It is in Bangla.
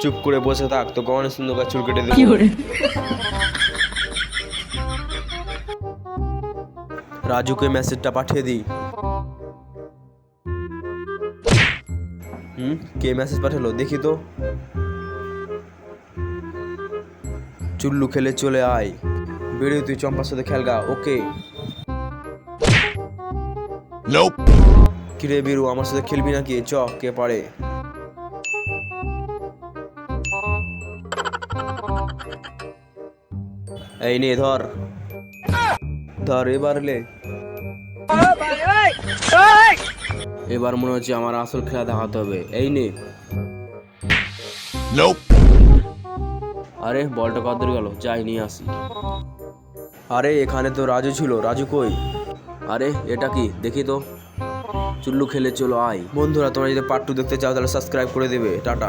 চুপ করে বসে থাক, তো গহনে সুন্দর করে চুল কেটে দেবো। রাজুকে মেসেজটা পাঠিয়ে দিই। কে মেসেজ পাঠালো দেখি তো। চুল্লু খেলে চলে আয়, বেরোয় তুই চম্পার সাথে খেলগা। ওকে। কিরে বিরু, আমার সাথে খেলবি নাকি? চ, কে পারে। এই নে ধর ধর, এবার লে। এবার মনে হচ্ছে আমার আসল খেলা দেখাতে হবে। এই নে। আরে বলটা কত দূর গেল, যাই নিয়ে আসি। আরে এখানে তো রাজু ছিল, রাজু কই? আরে এটা কি দেখি তো। চুল্লু খেলে চলো আয়। বন্ধুরা, তোমরা যদি পার্ট 2 দেখতে চাও তাহলে সাবস্ক্রাইব করে দেবে। টাটা।